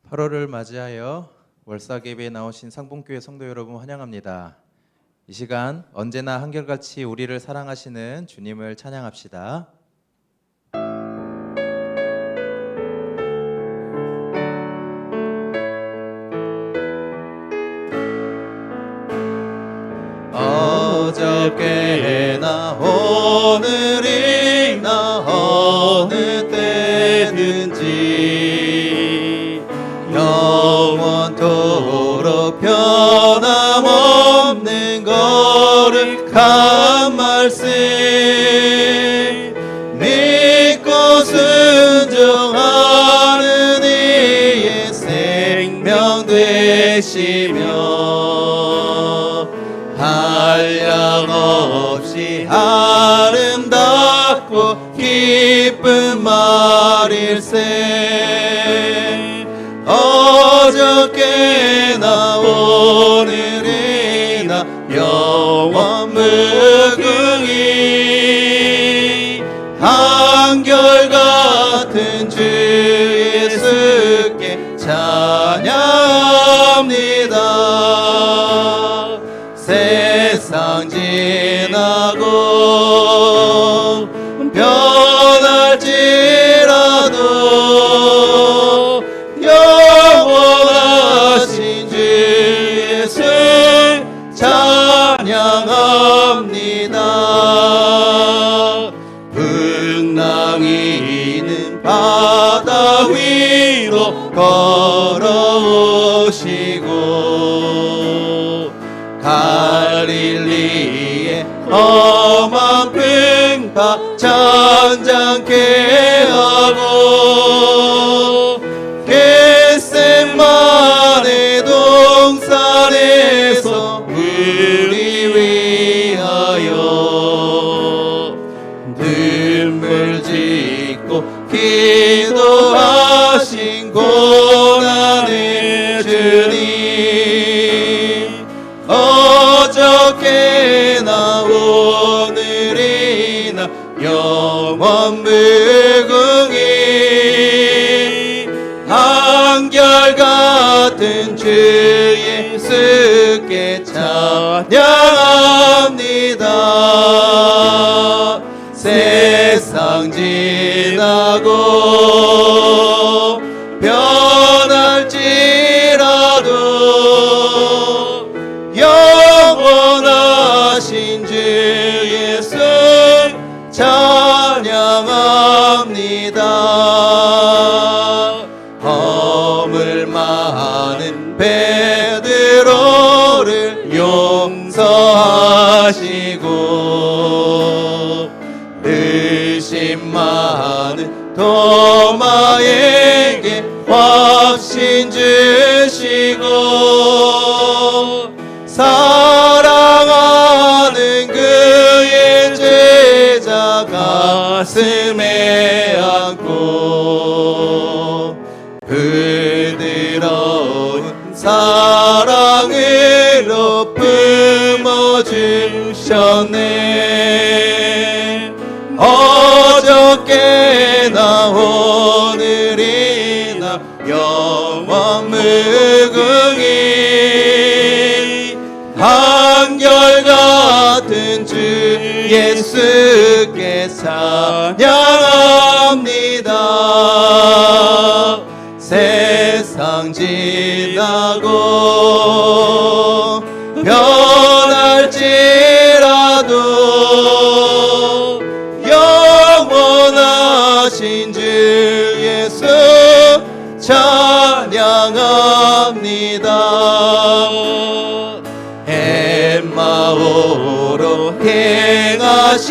8월을 맞이하여 월삭예배에 나오신 상봉교회 성도 여러분 환영합니다. 이 시간 언제나 한결같이 우리를 사랑하시는 주님을 찬양합시다. 어저께나 오늘이나 어느 때든지 영원토록 변함없는 거룩한 말씀 믿고 순종하는 이의 생명 되시며 한량없이 아름답고 기쁜 말일세 어저께나 오늘이나 영원 무궁히 한결같은 주 예수께 찬양합니다. 세상 지나고 변할지라도 영원하신 주 예수 찬양합니다. 풍랑이는 바다 위로 걸어오시고 갈릴리의 험한 풍파 잔잔케 하고 겟세마네 동산에서 우리 위하여 눈물 짓고 기도하신 고난의 주님 어저께나 오늘이나 영원 무궁히 한결같은 주 예수께 찬양합니다. 세상 지나고 변할지라도 영원하신 주 예수 찬양합니다. 허물 많은 베드로를 용서하시고 의심 많은 도마에게 확신 주시고 사랑하는 그의 제자 가슴에 안고 부드러운 사랑으로 품어주셨네. 어저께나 오늘이나 영원 무궁히 한결같은 주 예수께 찬양합니다. 세상 지나고 변할지라도 영원하신 주 예수 찬양합니다. 엠마오로 행하시던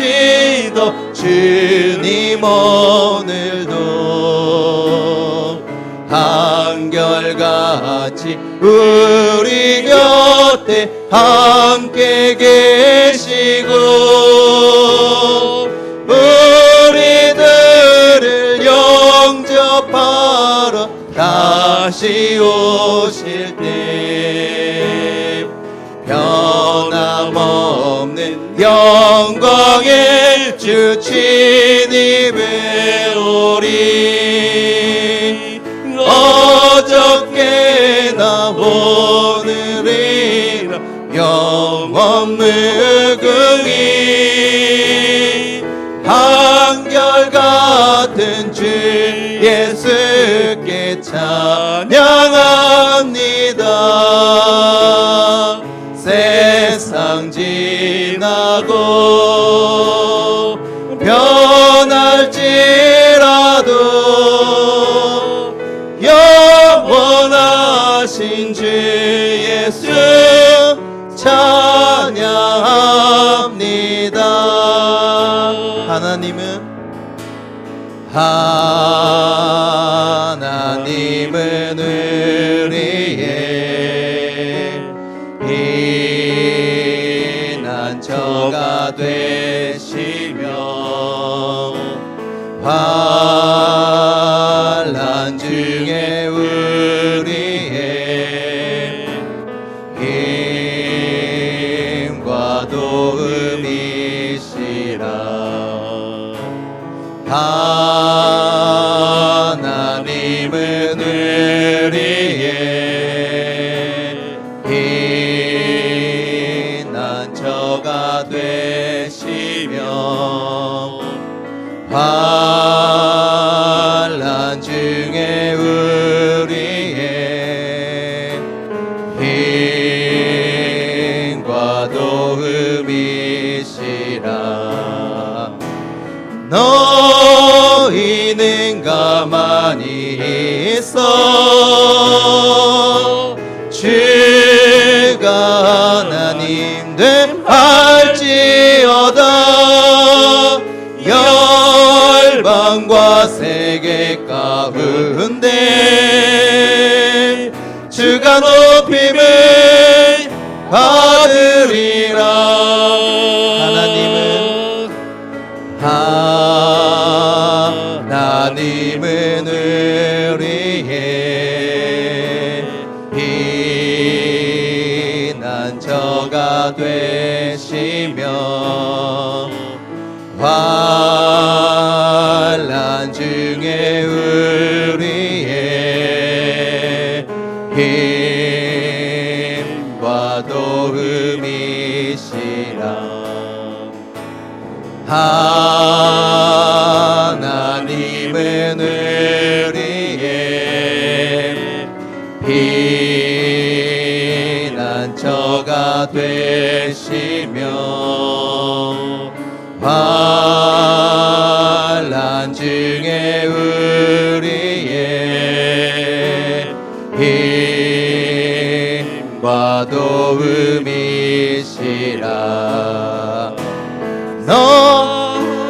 주님 오늘도 한결같이 우리 곁에 함께 계시고 우리들을 영접하러 다시 오실 때 변함없는 영광의 주 주님의 오리 어저께 무궁히 한결같은 주 예수께 찬양합니다. 세상 지나고 변할지라도 영원하신 주 예수 찬양합니다. 하나님은 우리의 피난처가 되시며 환난 중에 우리의 힘과 도움이시라. 하나님은 우리의 피난처가 되시며 환난 중에 우리의 힘과 도움이시라. 너희는 가만히 있어 주가 하나님 됨할지어다. 열방과 세계 가운데 주가 높임을 받으리라. 하나님은 우리의 피난처가 되시며 환난 중에 우리의 힘과 도움이시라. 하나님은 우리의 피난처가 되시며 환난 중에 우리의 힘과 도움이시라.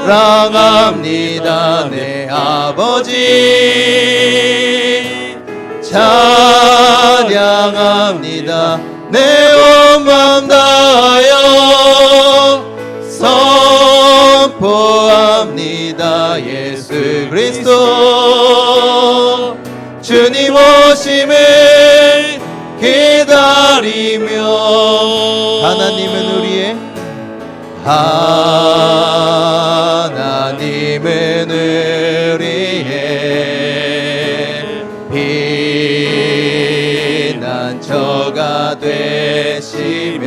사랑합니다 내 아버지. 찬양합니다 내 온 맘 다하여. 선포합니다 예수 그리스도. 주님 오심을 기다리며. 하나님은 우리의 하나님은 우리의 피난처가 되시며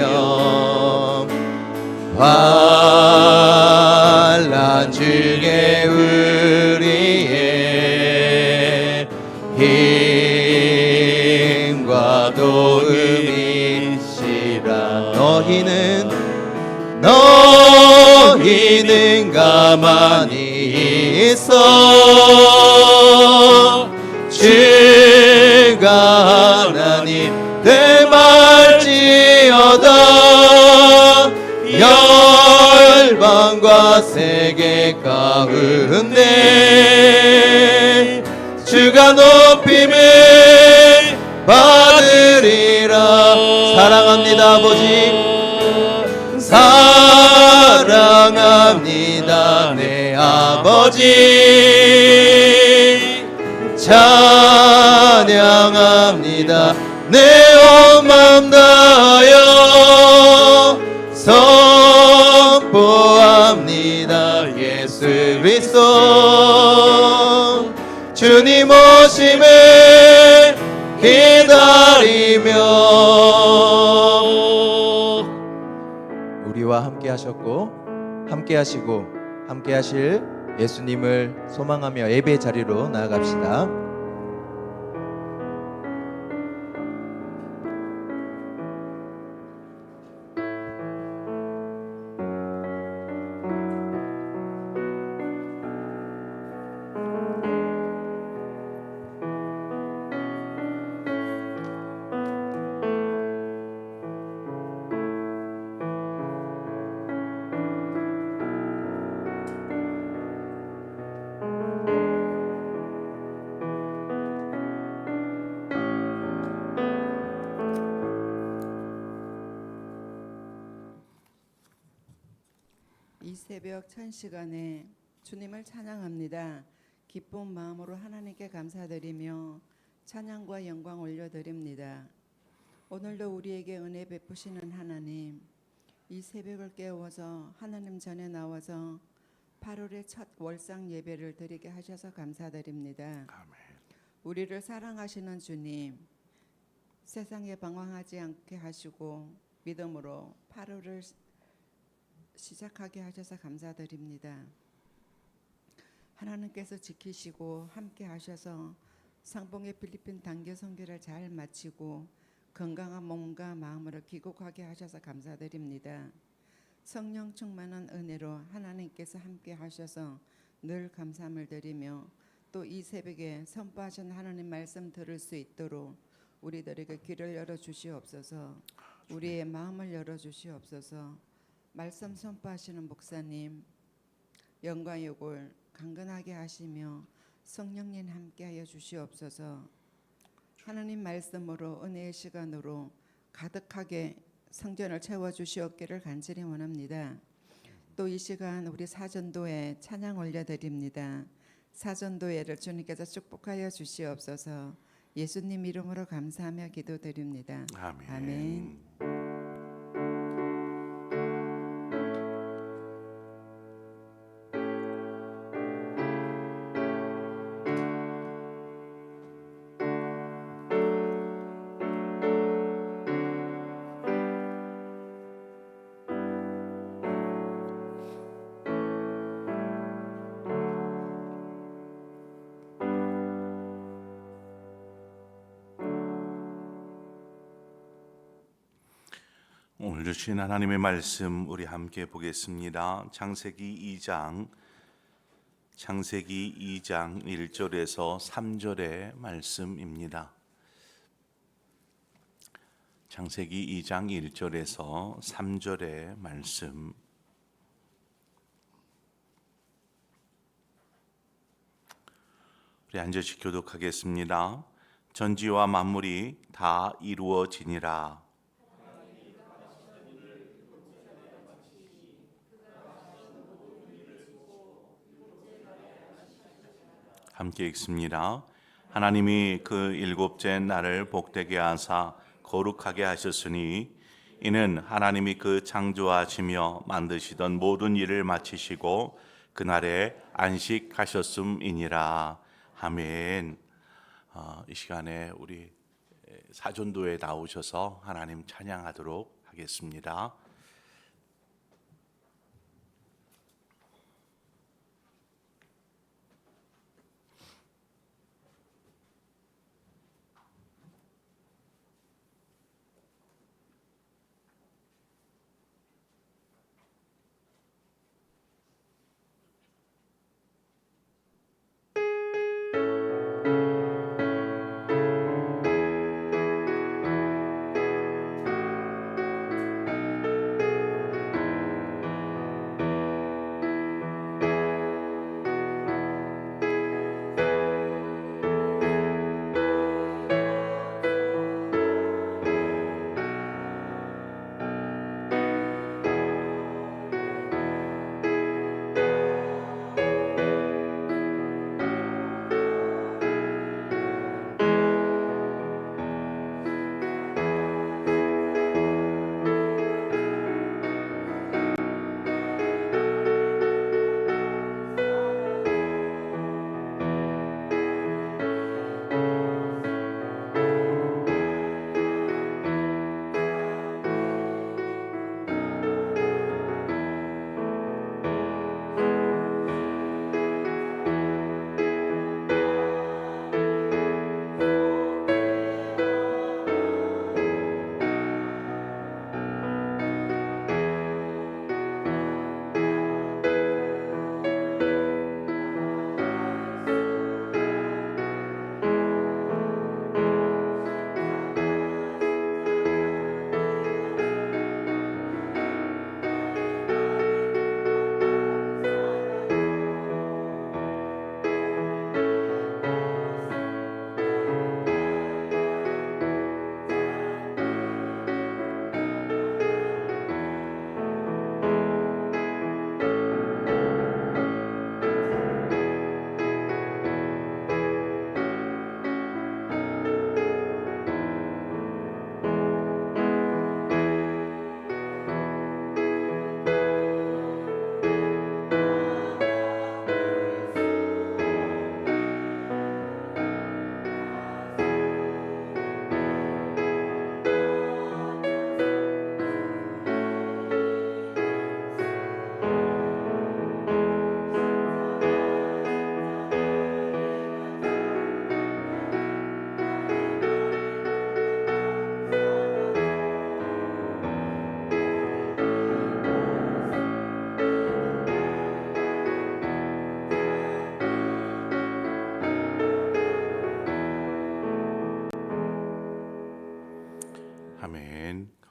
환난 중에 우리의 힘과 도움이시라. 너희는 가만히 있어 주가 하나님 됨할지어다. 열방과 세계 가운데 주가 높임을 받으리라. 사랑합니다 아버지. 사랑합니다 내 아버지. 찬양합니다 내 온 맘 다하여. 선포합니다 예수 그리스도. 주님 오심을 기다리며. 우리와 함께 하셨고 함께 하시고 함께 하실 예수님을 소망하며 예배 자리로 나아갑시다. 이 새벽 천 시간에 주님을 찬양합니다. 기쁜 마음으로 하나님께 감사드리며 찬양과 영광 올려드립니다. 오늘도 우리에게 은혜 베푸시는 하나님, 이 새벽을 깨워서 하나님 전에 나와서 8월의 첫 월상 예배를 드리게 하셔서 감사드립니다. 아멘. 우리를 사랑하시는 주님, 세상에 방황하지 않게 하시고 믿음으로 8월을 시작하게 하셔서 감사드립니다. 하나님께서 지키시고 함께 하셔서 상봉의 필리핀 단교 선교를 잘 마치고 건강한 몸과 마음으로 귀국하게 하셔서 감사드립니다. 성령 충만한 은혜로 하나님께서 함께 하셔서 늘 감사함을 드리며 또 이 새벽에 선포하신 하나님 말씀 들을 수 있도록 우리들에게 귀를 열어 주시옵소서. 우리의 마음을 열어 주시옵소서. 말씀 선포하시는 목사님 영과 욕을 강건하게 하시며 성령님 함께하여 주시옵소서. 하나님 말씀으로 은혜의 시간으로 가득하게 성전을 채워주시옵기를 간절히 원합니다. 또 이 시간 우리 사전도에 찬양 올려드립니다. 사전도회를 주님께서 축복하여 주시옵소서. 예수님 이름으로 감사하며 기도드립니다. 아멘. 아멘. 오늘 주신 하나님의 말씀 우리 함께 보겠습니다. 창세기 2장 1절에서 3절의 말씀입니다. 창세기 2장 1절에서 3절의 말씀. 우리 앉으시 교독하겠습니다. 전지와 만물이 다 이루어지니라. 함께 읽습니다. 하나님이 그 일곱째 날을 복되게 하사 거룩하게 하셨으니 이는 하나님이 그 창조하시며 만드시던 모든 일을 마치시고 그날에 안식하셨음이니라. 아멘. 이 시간에 우리 사전도에 나오셔서 하나님 찬양하도록 하겠습니다.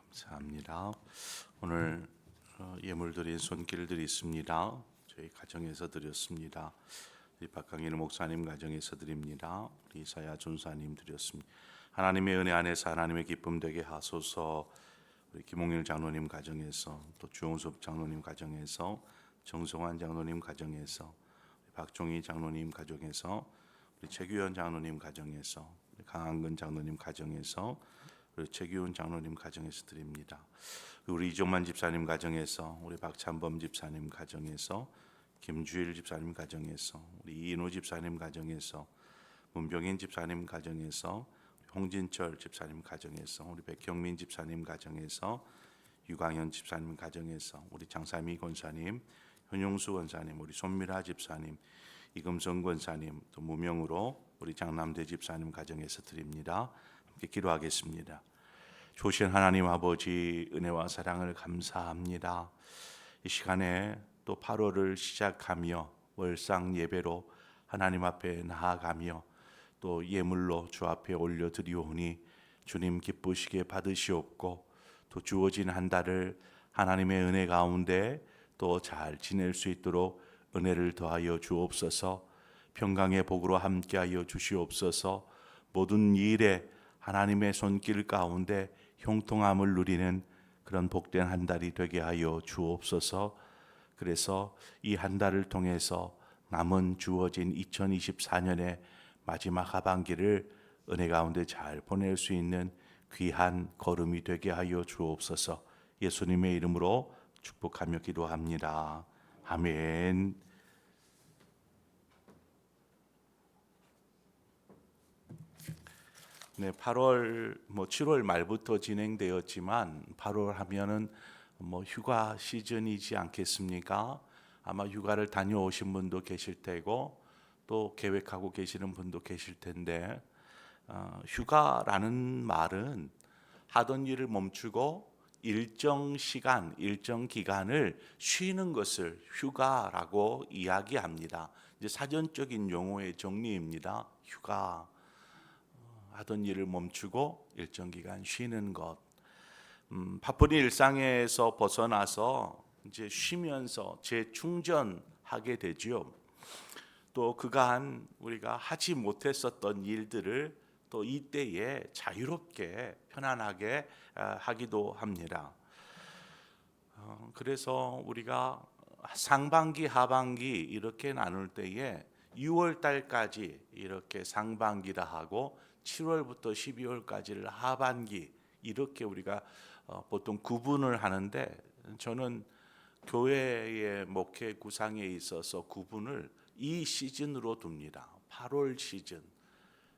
감사합니다. 오늘 예물 드린 손길들이 있습니다. 저희 가정에서 드렸습니다. 우리 박강일 목사님 가정에서 드립니다. 우리 이사야 전사님 드렸습니다. 하나님의 은혜 안에서 하나님의 기쁨 되게 하소서. 우리 김홍일 장로님 가정에서, 또 주홍섭 장로님 가정에서, 정성환 장로님 가정에서, 우리 박종희 장로님 가정에서, 우리 최규현 장로님 가정에서, 우리 강한근 장로님 가정에서, 우리 최규훈 장로님 가정에서 드립니다. 우리 이종만 집사님 가정에서, 우리 박찬범 집사님 가정에서, 김주일 집사님 가정에서, 우리 이인호 집사님 가정에서, 문병인 집사님 가정에서, 홍진철 집사님 가정에서, 우리 백형민 집사님 가정에서, 유광현 집사님 가정에서, 우리 장삼희 권사님, 현용수 권사님, 우리 손미라 집사님, 이금성 권사님, 또 무명으로 우리 장남대 집사님 가정에서 드립니다. 함께 기도하겠습니다. 좋으신 하나님 아버지, 은혜와 사랑을 감사합니다. 이 시간에 또 8월을 시작하며 월상 예배로 하나님 앞에 나아가며 또 예물로 주 앞에 올려드리오니 주님 기쁘시게 받으시옵고, 또 주어진 한 달을 하나님의 은혜 가운데 또 잘 지낼 수 있도록 은혜를 더하여 주옵소서. 평강의 복으로 함께하여 주시옵소서. 모든 일에 하나님의 손길 가운데 형통함을 누리는 그런 복된 한 달이 되게 하여 주옵소서. 그래서 이 한 달을 통해서 남은 주어진 2024년의 마지막 하반기를 은혜 가운데 잘 보낼 수 있는 귀한 걸음이 되게 하여 주옵소서. 예수님의 이름으로 축복하며 기도합니다. 아멘. 네, 8월 7월 말부터 진행되었지만 8월 하면은 휴가 시즌이지 않겠습니까? 아마 휴가를 다녀오신 분도 계실 테고 또 계획하고 계시는 분도 계실 텐데, 휴가라는 말은 하던 일을 멈추고 일정 시간, 일정 기간을 쉬는 것을 휴가라고 이야기합니다. 이제 사전적인 용어의 정리입니다. 휴가. 하던 일을 멈추고 일정 기간 쉬는 것. 바쁜 일상에서 벗어나서 이제 쉬면서 재충전하게 되죠. 또 그간 우리가 하지 못했었던 일들을 또 이때에 자유롭게 편안하게 하기도 합니다. 그래서 우리가 상반기, 하반기 이렇게 나눌 때에 6월 달까지 이렇게 상반기라 하고 7월부터 12월까지를 하반기, 이렇게 우리가 보통 구분을 하는데, 저는 교회의 목회 구상에 있어서 구분을 이 시즌으로 둡니다. 8월 시즌.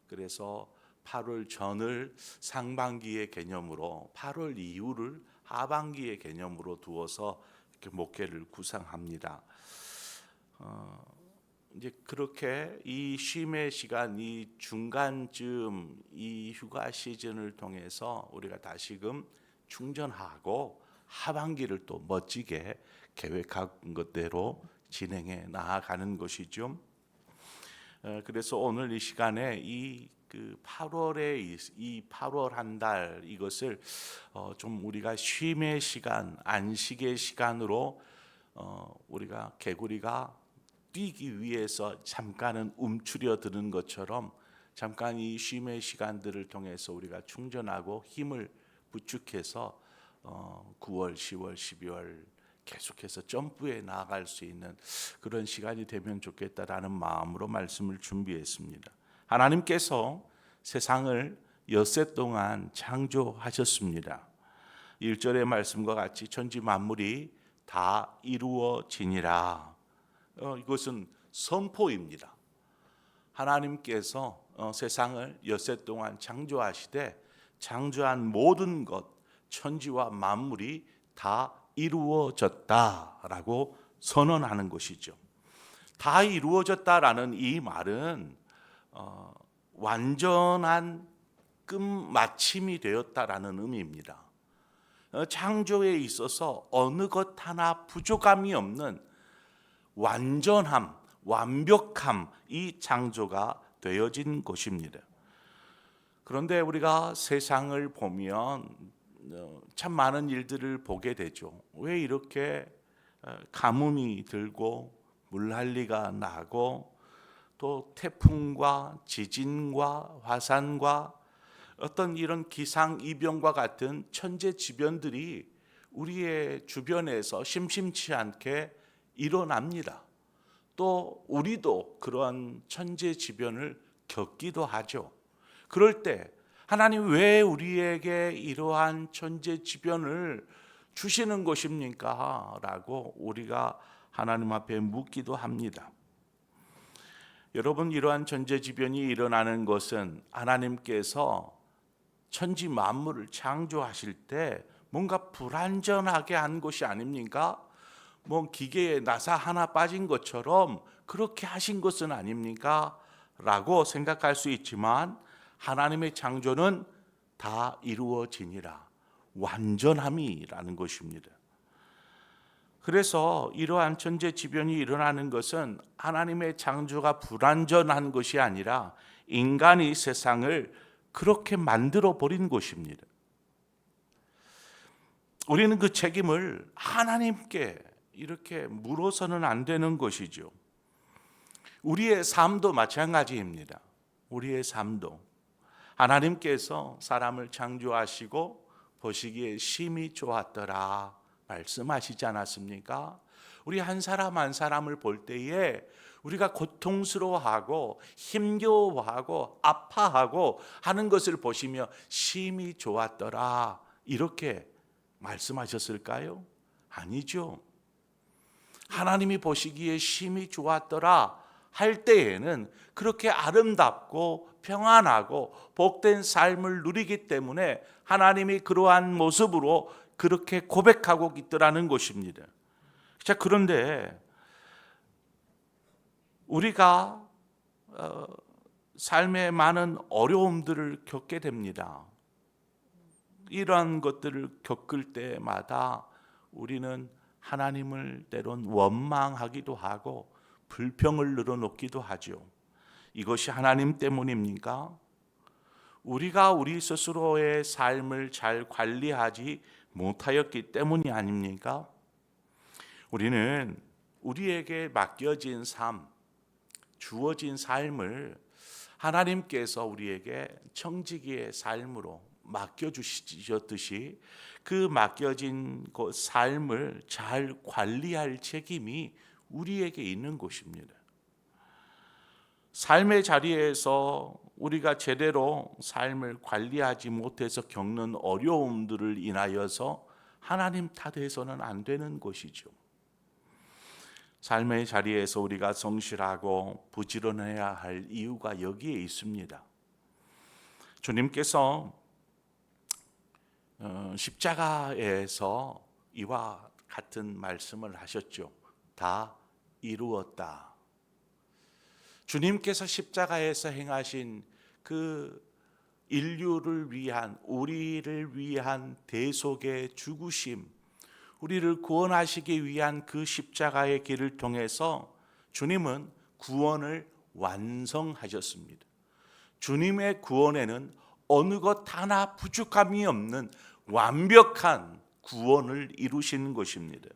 그래서 8월 전을 상반기의 개념으로, 8월 이후를 하반기의 개념으로 두어서 이렇게 목회를 구상합니다. 이제 그렇게 이 쉼의 시간, 이 중간쯤 이 휴가 시즌을 통해서 우리가 다시금 충전하고 하반기를 또 멋지게 계획한 것대로 진행해 나아가는 것이죠. 그래서 오늘 이 시간에 이 8월의 이 8월 한 달, 이것을 좀 우리가 쉼의 시간, 안식의 시간으로 우리가 개구리가 뛰기 위해서 잠깐은 움츠려 드는 것처럼 잠깐 이 쉼의 시간들을 통해서 우리가 충전하고 힘을 부축해서 9월, 10월, 12월 계속해서 점프해 나아갈 수 있는 그런 시간이 되면 좋겠다라는 마음으로 말씀을 준비했습니다. 하나님께서 세상을 엿새 동안 창조하셨습니다. 1절의 말씀과 같이 천지 만물이 다 이루어지니라. 이것은 선포입니다. 하나님께서 세상을 엿새 동안 창조하시되 창조한 모든 것, 천지와 만물이 다 이루어졌다라고 선언하는 것이죠. 다 이루어졌다라는 이 말은 완전한 끝마침이 되었다라는 의미입니다. 창조에 있어서 어느 것 하나 부족함이 없는 완전함, 완벽함, 이 창조가 되어진 것입니다. 그런데 우리가 세상을 보면 참 많은 일들을 보게 되죠. 왜 이렇게 가뭄이 들고 물난리가 나고 또 태풍과 지진과 화산과 어떤 이런 기상이변과 같은 천재지변들이 우리의 주변에서 심심치 않게 일어납니다. 또 우리도 그러한 천재지변을 겪기도 하죠. 그럴 때 하나님 왜 우리에게 이러한 천재지변을 주시는 것입니까? 라고 우리가 하나님 앞에 묻기도 합니다. 여러분, 이러한 천재지변이 일어나는 것은 하나님께서 천지 만물을 창조하실 때 뭔가 불완전하게 한 것이 아닙니까? 뭐 기계에 나사 하나 빠진 것처럼 그렇게 하신 것은 아닙니까? 라고 생각할 수 있지만 하나님의 창조는 다 이루어지니라, 완전함이라는 것입니다. 그래서 이러한 천재지변이 일어나는 것은 하나님의 창조가 불완전한 것이 아니라 인간이 세상을 그렇게 만들어 버린 것입니다. 우리는 그 책임을 하나님께 이렇게 물어서는 안 되는 것이죠. 우리의 삶도 마찬가지입니다. 우리의 삶도 하나님께서 사람을 창조하시고 보시기에 심히 좋았더라 말씀하시지 않았습니까? 우리 한 사람 한 사람을 볼 때에 우리가 고통스러워하고 힘겨워하고 아파하고 하는 것을 보시며 심히 좋았더라 이렇게 말씀하셨을까요? 아니죠. 하나님이 보시기에 심히 좋았더라 할 때에는 그렇게 아름답고 평안하고 복된 삶을 누리기 때문에 하나님이 그러한 모습으로 그렇게 고백하고 있더라는 것입니다. 자, 그런데 우리가 삶에 많은 어려움들을 겪게 됩니다. 이러한 것들을 겪을 때마다 우리는 하나님을 때론 원망하기도 하고 불평을 늘어놓기도 하죠. 이것이 하나님 때문입니까? 우리가 우리 스스로의 삶을 잘 관리하지 못하였기 때문이 아닙니까? 우리는 우리에게 맡겨진 삶, 주어진 삶을 하나님께서 우리에게 청지기의 삶으로 맡겨주셨듯이 그 맡겨진 그 삶을 잘 관리할 책임이 우리에게 있는 것입니다. 삶의 자리에서 우리가 제대로 삶을 관리하지 못해서 겪는 어려움들을 인하여서 하나님 탓해서는 안 되는 것이죠. 삶의 자리에서 우리가 성실하고 부지런해야 할 이유가 여기에 있습니다. 주님께서 십자가에서 이와 같은 말씀을 하셨죠. 다 이루었다. 주님께서 십자가에서 행하신 그 인류를 위한, 우리를 위한 대속의 죽으심, 우리를 구원하시기 위한 그 십자가의 길을 통해서 주님은 구원을 완성하셨습니다. 주님의 구원에는 어느 것 하나 부족함이 없는 완벽한 구원을 이루신 것입니다.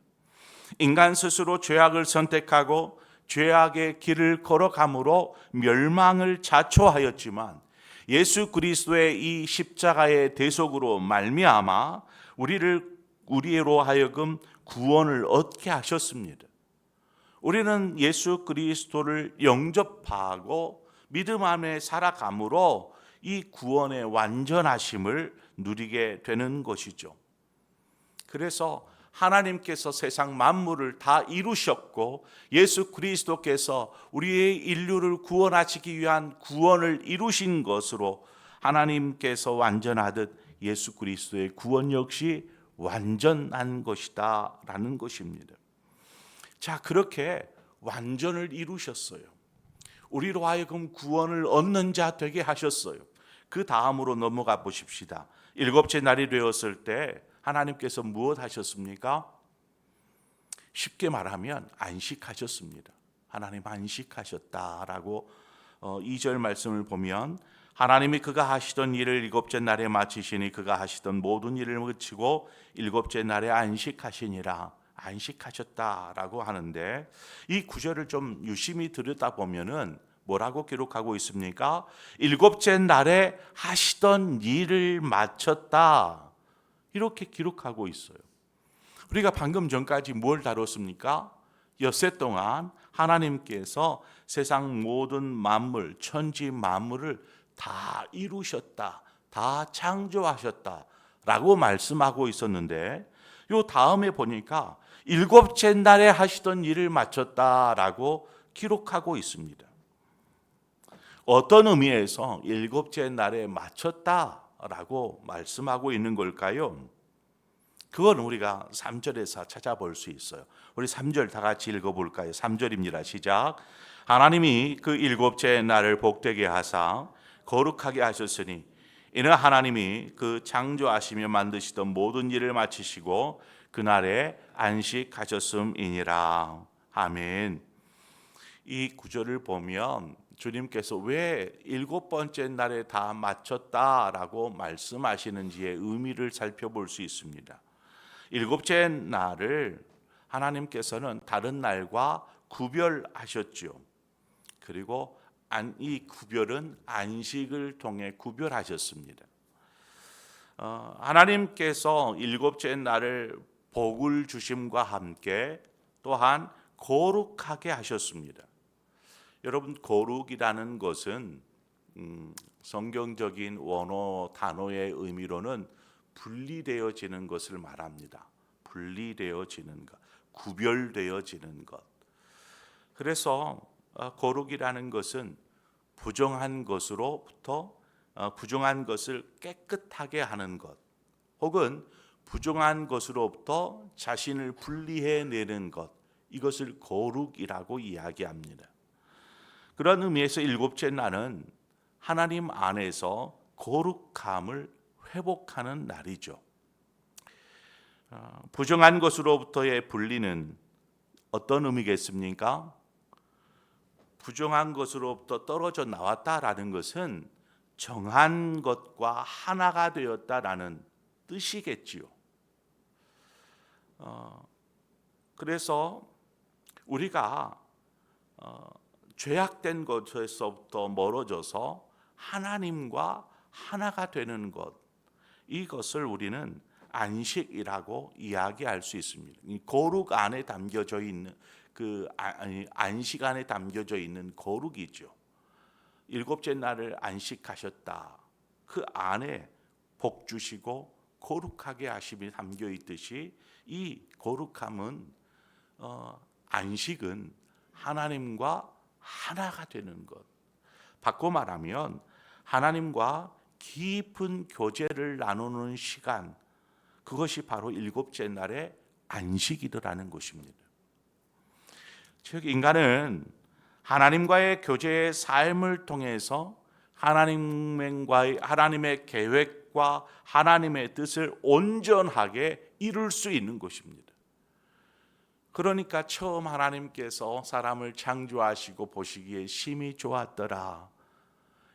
인간 스스로 죄악을 선택하고 죄악의 길을 걸어감으로 멸망을 자초하였지만 예수 그리스도의 이 십자가의 대속으로 말미암아 우리로 하여금 구원을 얻게 하셨습니다. 우리는 예수 그리스도를 영접하고 믿음 안에 살아감으로 이 구원의 완전하심을 누리게 되는 것이죠. 그래서 하나님께서 세상 만물을 다 이루셨고 예수 그리스도께서 우리의 인류를 구원하시기 위한 구원을 이루신 것으로 하나님께서 완전하듯 예수 그리스도의 구원 역시 완전한 것이다 라는 것입니다. 자, 그렇게 완전을 이루셨어요. 우리로 하여금 구원을 얻는 자 되게 하셨어요. 그 다음으로 넘어가 보십시다. 일곱째 날이 되었을 때 하나님께서 무엇 하셨습니까? 쉽게 말하면 안식하셨습니다. 하나님 안식하셨다라고 2절 말씀을 보면 하나님이 그가 하시던 일을 일곱째 날에 마치시니 그가 하시던 모든 일을 마치고 일곱째 날에 안식하시니라. 안식하셨다라고 하는데, 이 구절을 좀 유심히 들여다보면은 뭐라고 기록하고 있습니까? 일곱째 날에 하시던 일을 마쳤다, 이렇게 기록하고 있어요. 우리가 방금 전까지 뭘 다뤘습니까? 엿새 동안 하나님께서 세상 모든 만물, 천지 만물을 다 이루셨다, 다 창조하셨다 라고 말씀하고 있었는데, 요 다음에 보니까 일곱째 날에 하시던 일을 마쳤다라고 기록하고 있습니다. 어떤 의미에서 일곱째 날에 마쳤다라고 말씀하고 있는 걸까요? 그건 우리가 3절에서 찾아볼 수 있어요. 우리 3절 다 같이 읽어볼까요? 3절입니다. 시작. 하나님이 그 일곱째 날을 복되게 하사 거룩하게 하셨으니 이는 하나님이 그 창조하시며 만드시던 모든 일을 마치시고 그날에 안식하셨음이니라. 아멘. 이 구절을 보면 주님께서 왜 일곱 번째 날에 다 마쳤다라고 말씀하시는지의 의미를 살펴볼 수 있습니다. 일곱째 날을 하나님께서는 다른 날과 구별하셨죠. 그리고 이 구별은 안식을 통해 구별하셨습니다. 하나님께서 일곱째 날을 복을 주심과 함께 또한 거룩하게 하셨습니다. 여러분, 거룩이라는 것은 성경적인 원어 단어의 의미로는 분리되어지는 것을 말합니다. 분리되어지는 것, 구별되어지는 것. 그래서 거룩이라는 것은 부정한 것으로부터 부정한 것을 깨끗하게 하는 것, 혹은 부정한 것으로부터 자신을 분리해내는 것, 이것을 거룩이라고 이야기합니다. 그런 의미에서 일곱째 날은 하나님 안에서 거룩함을 회복하는 날이죠. 부정한 것으로부터의 분리는 어떤 의미겠습니까? 부정한 것으로부터 떨어져 나왔다라는 것은 정한 것과 하나가 되었다라는 뜻이겠지요. 그래서 우리가 죄악된 것에서부터 멀어져서 하나님과 하나가 되는 것, 이것을 우리는 안식이라고 이야기할 수 있습니다. 이 거룩 안에 담겨져 있는 안식 안에 담겨져 있는 거룩이죠. 일곱째 날을 안식하셨다. 그 안에 복 주시고 거룩하게 하심이 담겨 있듯이 이 거룩함은 안식은 하나님과 하나가 되는 것. 바꿔 말하면 하나님과 깊은 교제를 나누는 시간, 그것이 바로 일곱째 날의 안식이라는 것입니다. 즉 인간은 하나님과의 교제의 삶을 통해서 하나님의 계획과 하나님의 뜻을 온전하게 이룰 수 있는 것입니다. 그러니까 처음 하나님께서 사람을 창조하시고 보시기에 심히 좋았더라.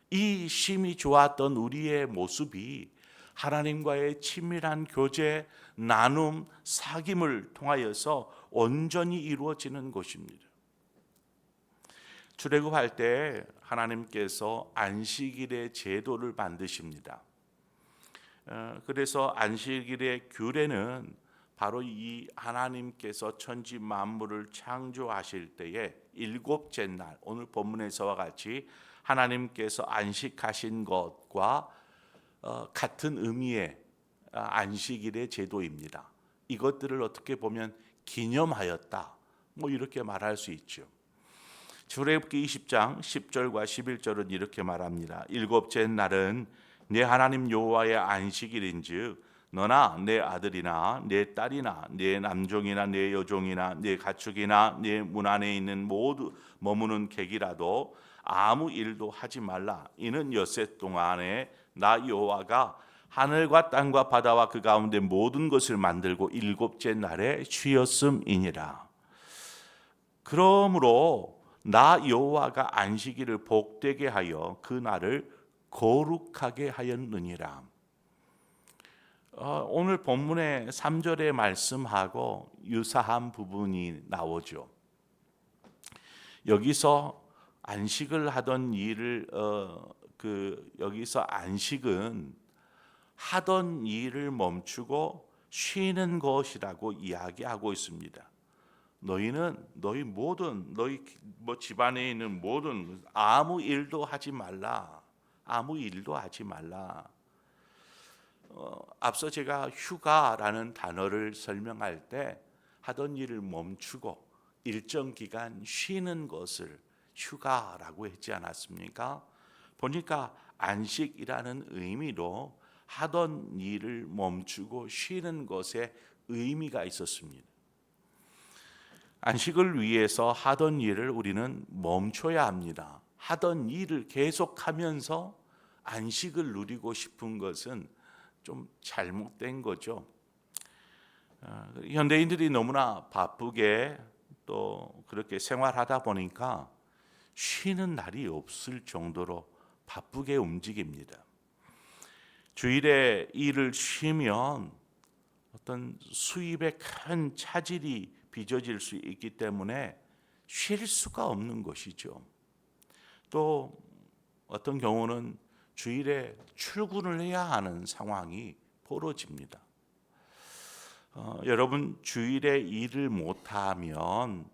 이 심히 좋았던 우리의 모습이 하나님과의 친밀한 교제, 나눔, 사귐을 통하여서 온전히 이루어지는 것입니다. 출애굽할 때 하나님께서 안식일의 제도를 만드십니다. 그래서 안식일의 규례는 바로 이 하나님께서 천지 만물을 창조하실 때에 일곱째 날, 오늘 본문에서와 같이 하나님께서 안식하신 것과 같은 의미의 안식일의 제도입니다. 이것들을 어떻게 보면 기념하였다, 이렇게 말할 수 있죠. 출애굽기 20장 10절과 11절은 이렇게 말합니다. 일곱째 날은 내 하나님 여호와의 안식일인즉 너나 내 아들이나 내 딸이나 내 남종이나 내 여종이나 내 가축이나 내 문 안에 있는 모두 머무는 객이라도 아무 일도 하지 말라. 이는 엿새 동안에 나 여호와가 하늘과 땅과 바다와 그 가운데 모든 것을 만들고 일곱째 날에 쉬었음이니라. 그러므로 나 여호와가 안식일을 복되게 하여 그 날을 거룩하게 하였느니라. 오늘 본문의 3절의 말씀하고 유사한 부분이 나오죠. 여기서 안식을 하던 일을 여기서 안식은 하던 일을 멈추고 쉬는 것이라고 이야기하고 있습니다. 너희 모든 집안에 있는 모든 아무 일도 하지 말라. 아무 일도 하지 말라. 앞서 제가 휴가라는 단어를 설명할 때 하던 일을 멈추고 일정 기간 쉬는 것을 휴가라고 했지 않았습니까? 보니까 안식이라는 의미로 하던 일을 멈추고 쉬는 것에 의미가 있었습니다. 안식을 위해서 하던 일을 우리는 멈춰야 합니다. 하던 일을 계속하면서 안식을 누리고 싶은 것은 좀 잘못된 거죠. 현대인들이 너무나 바쁘게 또 그렇게 생활하다 보니까 쉬는 날이 없을 정도로 바쁘게 움직입니다. 주일에 일을 쉬면 어떤 수입에 큰 차질이 빚어질 수 있기 때문에 쉴 수가 없는 것이죠. 또 어떤 경우는 주일에 출근을 해야 하는 상황이 벌어집니다. 여러분, 주일에 일을 못하면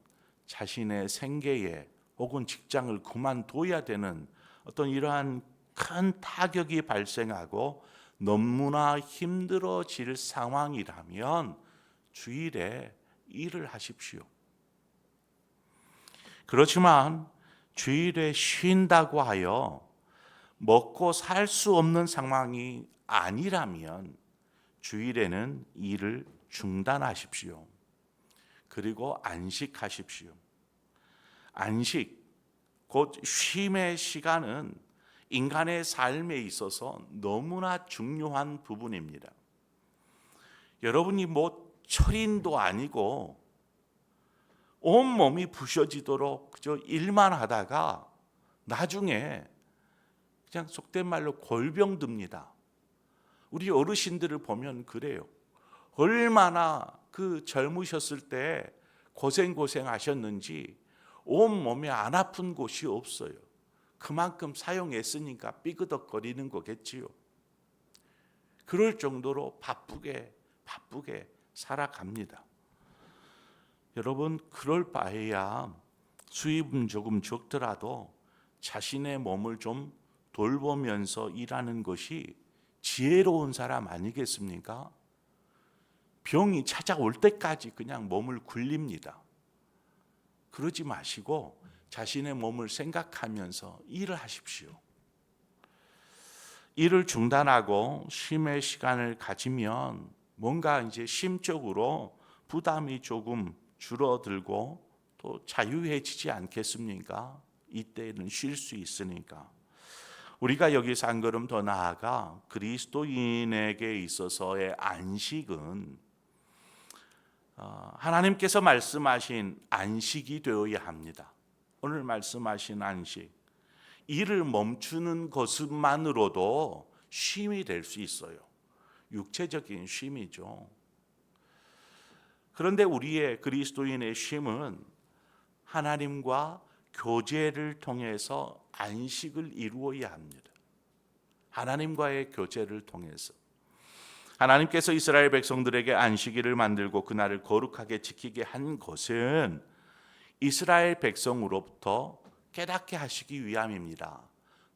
자신의 생계에 혹은 직장을 그만둬야 되는 어떤 이러한 큰 타격이 발생하고 너무나 힘들어질 상황이라면 주일에 일을 하십시오. 그렇지만 주일에 쉰다고 하여 먹고 살 수 없는 상황이 아니라면 주일에는 일을 중단하십시오. 그리고 안식하십시오. 안식, 곧 쉼의 시간은 인간의 삶에 있어서 너무나 중요한 부분입니다. 여러분이 철인도 아니고 온몸이 부셔지도록 그저 일만 하다가 나중에 그냥 속된 말로 골병 듭니다. 우리 어르신들을 보면 그래요. 얼마나 그 젊으셨을 때 고생하셨는지 온몸에 안 아픈 곳이 없어요. 그만큼 사용했으니까 삐그덕거리는 거겠지요. 그럴 정도로 바쁘게 살아갑니다. 여러분, 그럴 바에야 수입은 조금 적더라도 자신의 몸을 좀 돌보면서 일하는 것이 지혜로운 사람 아니겠습니까? 병이 찾아올 때까지 그냥 몸을 굴립니다. 그러지 마시고 자신의 몸을 생각하면서 일을 하십시오. 일을 중단하고 쉼의 시간을 가지면 뭔가 이제 심적으로 부담이 조금 줄어들고 또 자유해지지 않겠습니까? 이때는 쉴 수 있으니까. 우리가 여기서 한 걸음 더 나아가 그리스도인에게 있어서의 안식은 하나님께서 말씀하신 안식이 되어야 합니다. 오늘 말씀하신 안식, 일을 멈추는 것만으로도 쉼이 될 수 있어요. 육체적인 쉼이죠. 그런데 우리의 그리스도인의 쉼은 하나님과 교제를 통해서 안식을 이루어야 합니다. 하나님과의 교제를 통해서. 하나님께서 이스라엘 백성들에게 안식일을 만들고 그날을 거룩하게 지키게 한 것은 이스라엘 백성으로부터 깨닫게 하시기 위함입니다.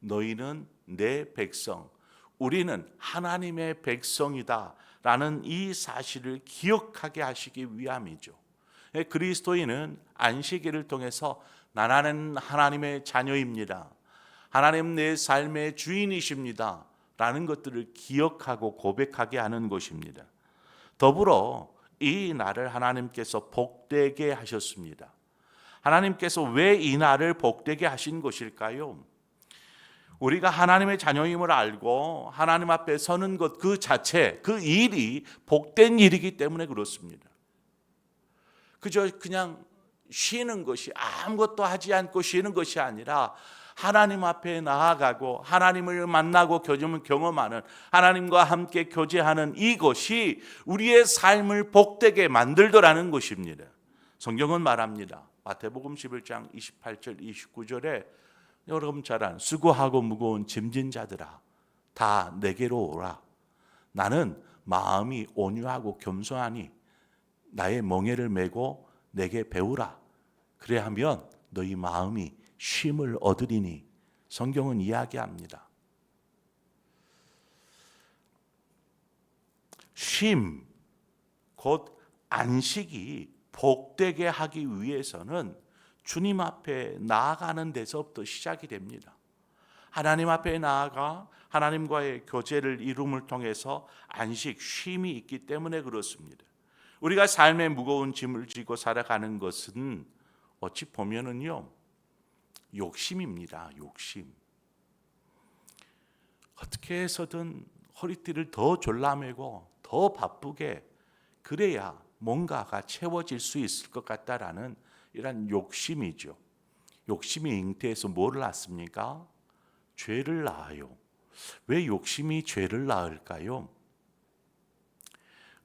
너희는 내 백성, 우리는 하나님의 백성이다 라는 이 사실을 기억하게 하시기 위함이죠. 그리스도인은 안식일을 통해서 나는 하나님의 자녀입니다. 하나님 내 삶의 주인이십니다 라는 것들을 기억하고 고백하게 하는 것입니다. 더불어 이 날을 하나님께서 복되게 하셨습니다. 하나님께서 왜 이 날을 복되게 하신 것일까요? 우리가 하나님의 자녀임을 알고 하나님 앞에 서는 것 그 자체, 그 일이 복된 일이기 때문에 그렇습니다. 그저 그냥 쉬는 것이, 아무것도 하지 않고 쉬는 것이 아니라 하나님 앞에 나아가고 하나님을 만나고 경험하는, 하나님과 함께 교제하는 이것이 우리의 삶을 복되게 만들더라는 것입니다. 성경은 말합니다. 마태복음 11장 28절 29절에 여러분 잘 아는 수고하고 무거운 짐진 자들아 다 내게로 오라. 나는 마음이 온유하고 겸손하니 나의 멍에를 메고 내게 배우라. 그래야하면 너희 마음이 쉼을 얻으리니. 성경은 이야기합니다. 쉼, 곧 안식이 복되게 하기 위해서는 주님 앞에 나아가는 데서부터 시작이 됩니다. 하나님 앞에 나아가 하나님과의 교제를 이룸을 통해서 안식, 쉼이 있기 때문에 그렇습니다. 우리가 삶의 무거운 짐을 지고 살아가는 것은 어찌 보면은요, 욕심입니다. 욕심. 어떻게 해서든 허리띠를 더 졸라매고 더 바쁘게 그래야 뭔가가 채워질 수 있을 것 같다라는 이런 욕심이죠. 욕심이 잉태해서 뭐를 낳습니까? 죄를 낳아요. 왜 욕심이 죄를 낳을까요?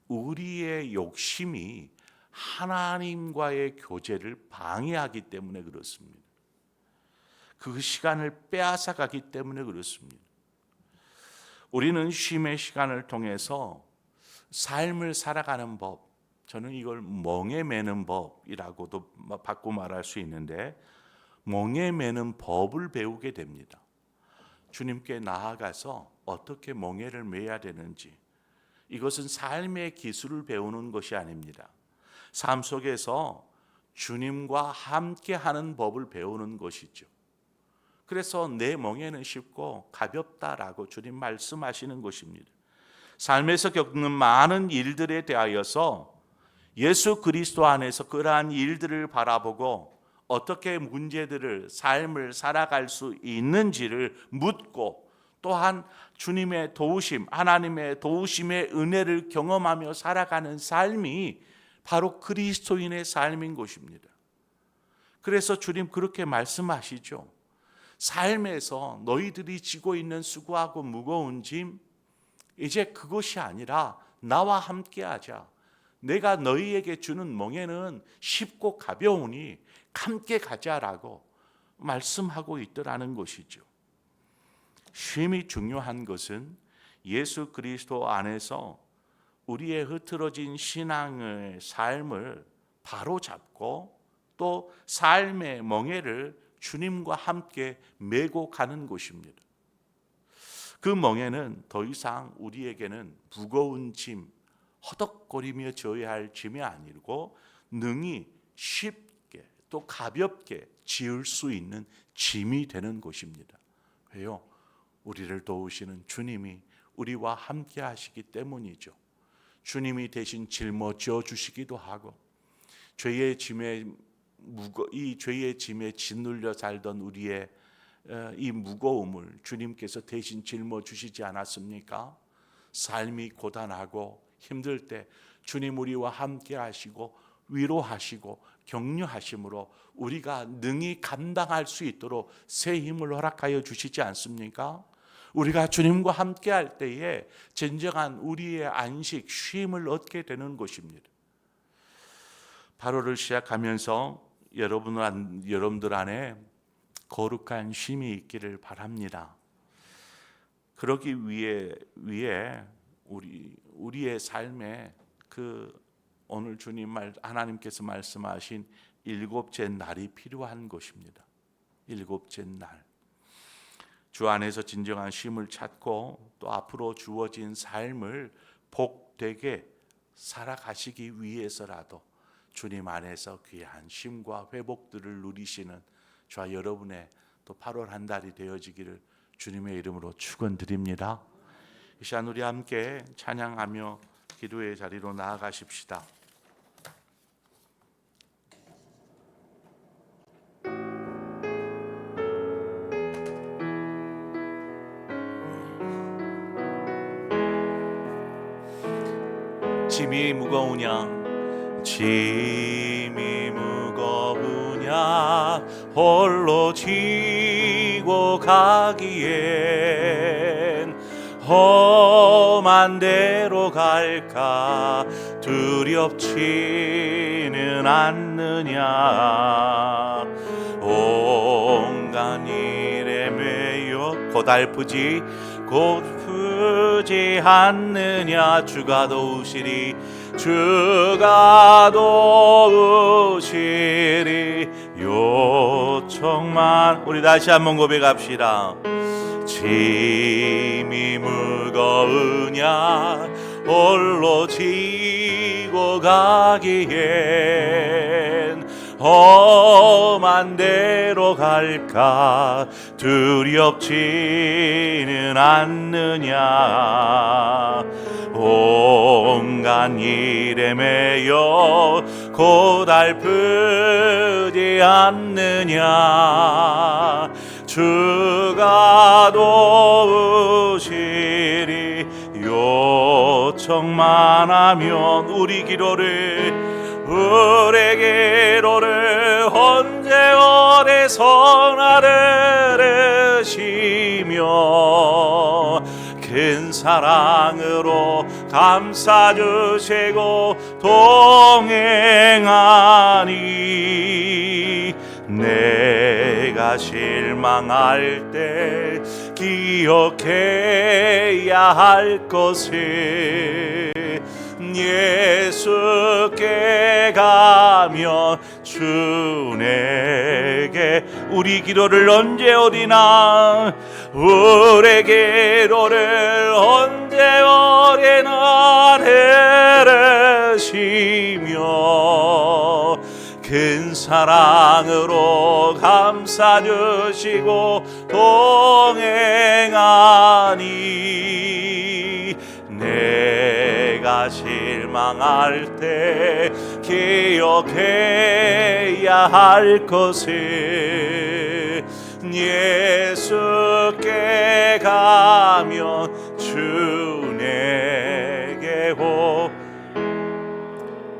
우리의 욕심이 하나님과의 교제를 방해하기 때문에 그렇습니다. 그 시간을 빼앗아 가기 때문에 그렇습니다. 우리는 쉼의 시간을 통해서 삶을 살아가는 법, 저는 이걸 멍에 매는 법이라고도 바꿔 말할 수 있는데, 멍에 매는 법을 배우게 됩니다. 주님께 나아가서 어떻게 멍에를 매야 되는지, 이것은 삶의 기술을 배우는 것이 아닙니다. 삶 속에서 주님과 함께하는 법을 배우는 것이죠. 그래서 내 멍에는 쉽고 가볍다라고 주님 말씀하시는 것입니다. 삶에서 겪는 많은 일들에 대하여서 예수 그리스도 안에서 그러한 일들을 바라보고 어떻게 문제들을, 삶을 살아갈 수 있는지를 묻고, 또한 주님의 도우심, 하나님의 도우심의 은혜를 경험하며 살아가는 삶이 바로 그리스도인의 삶인 것입니다. 그래서 주님 그렇게 말씀하시죠. 삶에서 너희들이 지고 있는 수고하고 무거운 짐, 이제 그것이 아니라 나와 함께하자. 내가 너희에게 주는 멍에는 쉽고 가벼우니 함께 가자라고 말씀하고 있더라는 것이죠. 쉼이 중요한 것은 예수 그리스도 안에서 우리의 흐트러진 신앙의 삶을 바로 잡고 또 삶의 멍에를 주님과 함께 메고 가는 것입니다. 그 멍에는 더 이상 우리에게는 무거운 짐, 허덕거리며 져야 할 짐이 아니고 능히 쉽게 또 가볍게 지을 수 있는 짐이 되는 것입니다. 왜요? 우리를 도우시는 주님이 우리와 함께 하시기 때문이죠. 주님이 대신 짊어져 주시기도 하고, 죄의 짐에 짓눌려 살던 우리의 이 무거움을 주님께서 대신 짊어주시지 않았습니까? 삶이 고단하고 힘들 때 주님 우리와 함께 하시고 위로하시고 격려하심으로 우리가 능히 감당할 수 있도록 새 힘을 허락하여 주시지 않습니까? 우리가 주님과 함께 할 때에 진정한 우리의 안식, 쉼을 얻게 되는 것입니다. 8월을 시작하면서 여러분들 안에 거룩한 쉼이 있기를 바랍니다. 그러기 위해 우리의 삶에 오늘 하나님께서 말씀하신 일곱째 날이 필요한 것입니다. 일곱째 날. 주 안에서 진정한 쉼을 찾고 또 앞으로 주어진 삶을 복되게 살아가시기 위해서라도 주님 안에서 귀한 쉼과 회복들을 누리시는 저와 여러분의 또 8월 한 달이 되어지기를 주님의 이름으로 축원드립니다. 이 시간 우리 함께 찬양하며 기도의 자리로 나아가십시다. 짐이 무거우냐, 짐이 무거우냐, 홀로 지고 지고 가기엔 험한 데로 갈까 두렵지는 않느냐. 온갖 일에 매여 고달프지 않느냐. 주가 도우시리 주가 도우시리. 요청만. 우리 다시 한번 고백합시다. 짐이 무거우냐 홀로 지고 가기엔 험한 데로 갈까 두렵지는 않느냐. 온갖 일에 매여 고달프지 않느냐. 주가 도우시리. 요청만 하면 우리 기도를 언제 어디서 나를 들으시며 큰 사랑으로 감싸주시고 동행하니. 내가 실망할 때 기억해야 할 것을 예수께 가면 주 내게 우리 기도를 언제 어디나 우리 기도를 언제 어디나 들으시며 큰 사랑으로 감싸주시고 동행하니. 내가 실망할 때 기억해야 할 것을 예수께 가면 주 내게 오.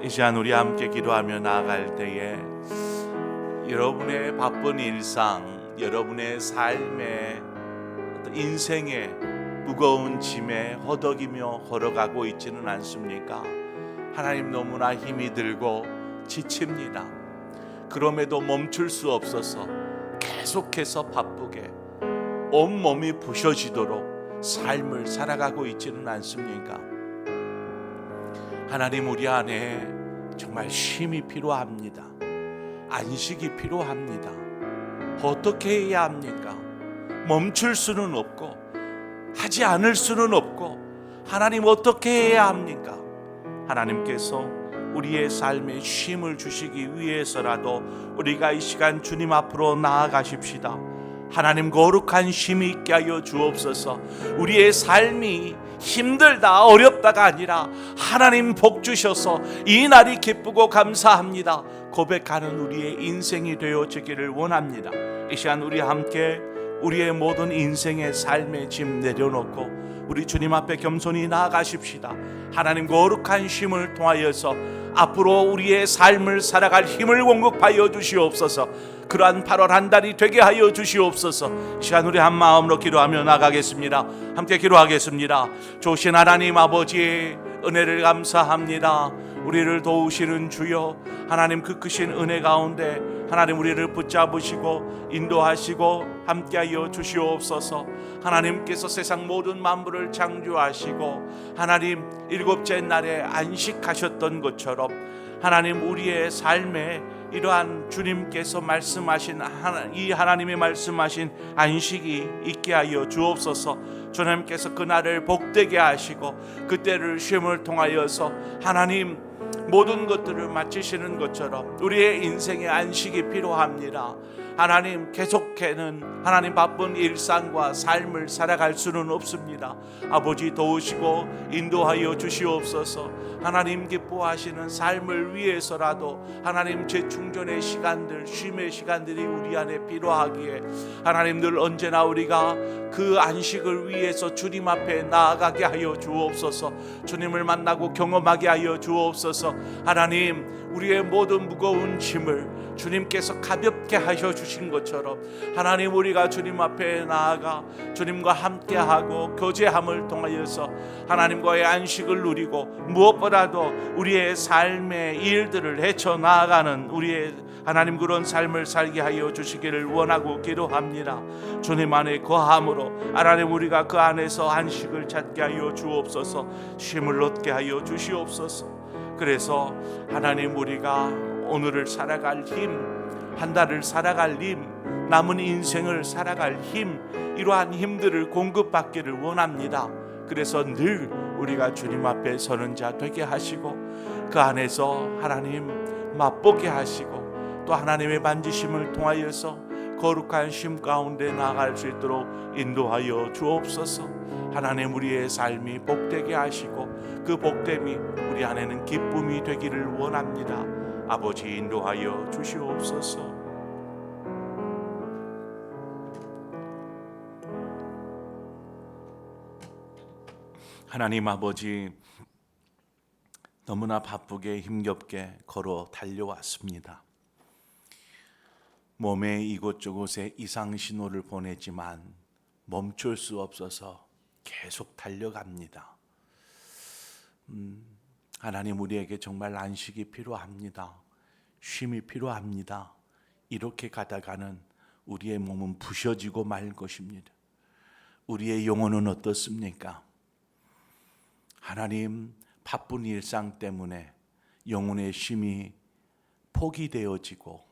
이 시간 우리 함께 기도하며 나아갈 때에 여러분의 바쁜 일상, 여러분의 삶의 인생의 무거운 짐에 허덕이며 걸어가고 있지는 않습니까? 하나님, 너무나 힘이 들고 지칩니다. 그럼에도 멈출 수 없어서 계속해서 바쁘게 온몸이 부셔지도록 삶을 살아가고 있지는 않습니까? 하나님, 우리 안에 정말 쉼이 필요합니다. 안식이 필요합니다. 어떻게 해야 합니까? 멈출 수는 없고 하지 않을 수는 없고, 하나님 어떻게 해야 합니까? 하나님께서 우리의 삶에 쉼을 주시기 위해서라도 우리가 이 시간 주님 앞으로 나아가십시다. 하나님, 거룩한 쉼이 있게 하여 주옵소서. 우리의 삶이 힘들다 어렵다가 아니라 하나님 복 주셔서 이 날이 기쁘고 감사합니다 고백하는 우리의 인생이 되어지기를 원합니다. 이 시간 우리 함께 우리의 모든 인생의 삶의 짐 내려놓고 우리 주님 앞에 겸손히 나아가십시다. 하나님, 거룩한 쉼을 통하여서 앞으로 우리의 삶을 살아갈 힘을 공급하여 주시옵소서. 그러한 8월 한 달이 되게 하여 주시옵소서. 이 시간 우리 한 마음으로 기도하며 나가겠습니다. 함께 기도하겠습니다. 좋으신 하나님 아버지, 은혜를 감사합니다. 우리를 도우시는 주여, 하나님 그 크신 은혜 가운데 하나님 우리를 붙잡으시고 인도하시고 함께하여 주시옵소서. 하나님께서 세상 모든 만물을 창조하시고 하나님 일곱째 날에 안식하셨던 것처럼 하나님 우리의 삶에 이러한 주님께서 말씀하신 이 하나님의 말씀하신 안식이 있게 하여 주옵소서. 주님께서 그날을 복되게 하시고 그때를 쉼을 통하여서 하나님 모든 것들을 마치시는 것처럼 우리의 인생의 안식이 필요합니다. 하나님, 계속해는 하나님 바쁜 일상과 삶을 살아갈 수는 없습니다. 아버지, 도우시고 인도하여 주시옵소서. 하나님 기뻐하시는 삶을 위해서라도 하나님 재충전의 시간들, 쉼의 시간들이 우리 안에 필요하기에 하나님 늘 언제나 우리가 그 안식을 위해서 주님 앞에 나아가게 하여 주옵소서. 주님을 만나고 경험하게 하여 주옵소서. 하나님, 우리의 모든 무거운 짐을 주님께서 가볍게 하셔 주시옵소서. 주신 것처럼 하나님, 우리가 주님 앞에 나아가 주님과 함께하고 교제함을 통하여서 하나님과의 안식을 누리고 무엇보다도 우리의 삶의 일들을 헤쳐나가는 우리의 하나님 그런 삶을 살게 하여 주시기를 원하고 기도합니다. 주님 안에 거함으로 하나님, 우리가 그 안에서 안식을 찾게 하여 주옵소서. 쉼을 얻게 하여 주시옵소서. 그래서 하나님, 우리가 오늘을 살아갈 힘, 한 달을 살아갈 힘, 남은 인생을 살아갈 힘, 이러한 힘들을 공급받기를 원합니다. 그래서 늘 우리가 주님 앞에 서는 자 되게 하시고 그 안에서 하나님 맛보게 하시고 또 하나님의 만지심을 통하여서 거룩한 쉼 가운데 나아갈 수 있도록 인도하여 주옵소서. 하나님, 우리의 삶이 복되게 하시고 그 복됨이 우리 안에는 기쁨이 되기를 원합니다. 아버지, 인도하여 주시옵소서. 하나님 아버지, 너무나 바쁘게 힘겹게 걸어 달려왔습니다. 몸의 이곳저곳에 이상 신호를 보내지만 멈출 수 없어서 계속 달려갑니다. 하나님, 우리에게 정말 안식이 필요합니다. 쉼이 필요합니다. 이렇게 가다가는 우리의 몸은 부셔지고 말 것입니다. 우리의 영혼은 어떻습니까? 하나님, 바쁜 일상 때문에 영혼의 쉼이 포기되어지고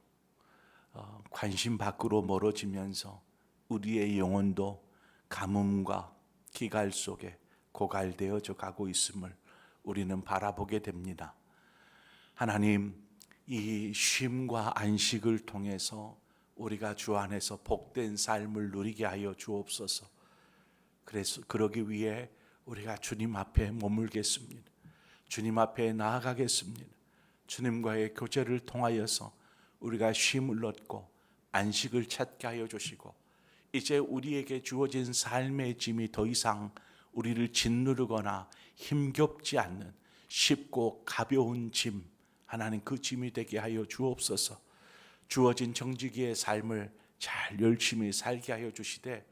관심 밖으로 멀어지면서 우리의 영혼도 가뭄과 기갈 속에 고갈되어져 가고 있음을 우리는 바라보게 됩니다. 하나님, 이 쉼과 안식을 통해서 우리가 주 안에서 복된 삶을 누리게 하여 주옵소서. 그래서 그러기 위해 우리가 주님 앞에 머물겠습니다. 주님 앞에 나아가겠습니다. 주님과의 교제를 통하여서 우리가 쉼을 얻고 안식을 찾게 하여 주시고 이제 우리에게 주어진 삶의 짐이 더 이상 우리를 짓누르거나 힘겹지 않는 쉽고 가벼운 짐, 하나님 그 짐이 되게 하여 주옵소서. 주어진 정직의 삶을 잘 열심히 살게 하여 주시되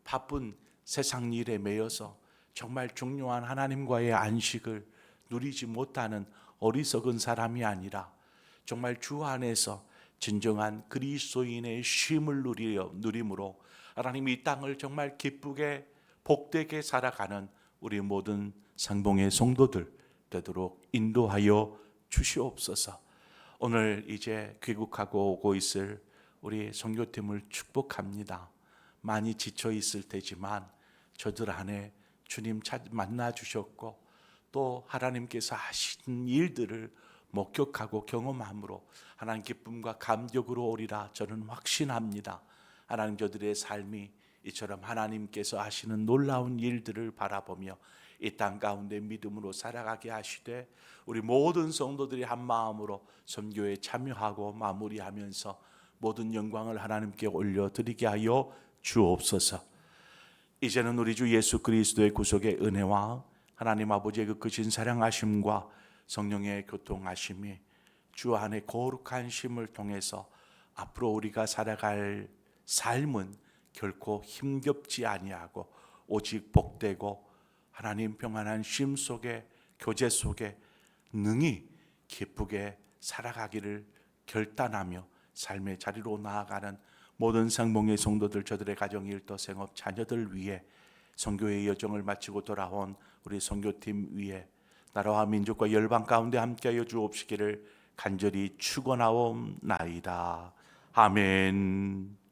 바쁜 세상 일에 매여서 정말 중요한 하나님과의 안식을 누리지 못하는 어리석은 사람이 아니라 정말 주 안에서 진정한 그리스도인의 쉼을 누림으로 하나님 이 땅을 정말 기쁘게 복되게 살아가는 우리 모든 상봉의 성도들 되도록 인도하여 주시옵소서. 오늘 이제 귀국하고 오고 있을 우리 선교팀을 축복합니다. 많이 지쳐 있을 테지만 저들 안에 주님 만나 주셨고 또 하나님께서 하신 일들을 목격하고 경험함으로 하나님 기쁨과 감격으로 오리라 저는 확신합니다. 하나님, 저들의 삶이 이처럼 하나님께서 하시는 놀라운 일들을 바라보며 이 땅 가운데 믿음으로 살아가게 하시되 우리 모든 성도들이 한 마음으로 선교에 참여하고 마무리하면서 모든 영광을 하나님께 올려드리게 하여 주옵소서. 이제는 우리 주 예수 그리스도의 구속의 은혜와 하나님 아버지의 그 크신 사랑하심과 성령의 교통하심이 주 안에 거룩한 쉼을 통해서 앞으로 우리가 살아갈 삶은 결코 힘겹지 아니하고 오직 복되고 하나님 평안한 쉼 속에 교제 속에 능히 기쁘게 살아가기를 결단하며 삶의 자리로 나아가는 모든 상봉의 성도들, 저들의 가정, 일터, 생업, 자녀들 위해 선교의 여정을 마치고 돌아온 우리 선교팀 위에 나라와 민족과 열방 가운데 함께하여 주옵시기를 간절히 축원하옵나이다. 아멘.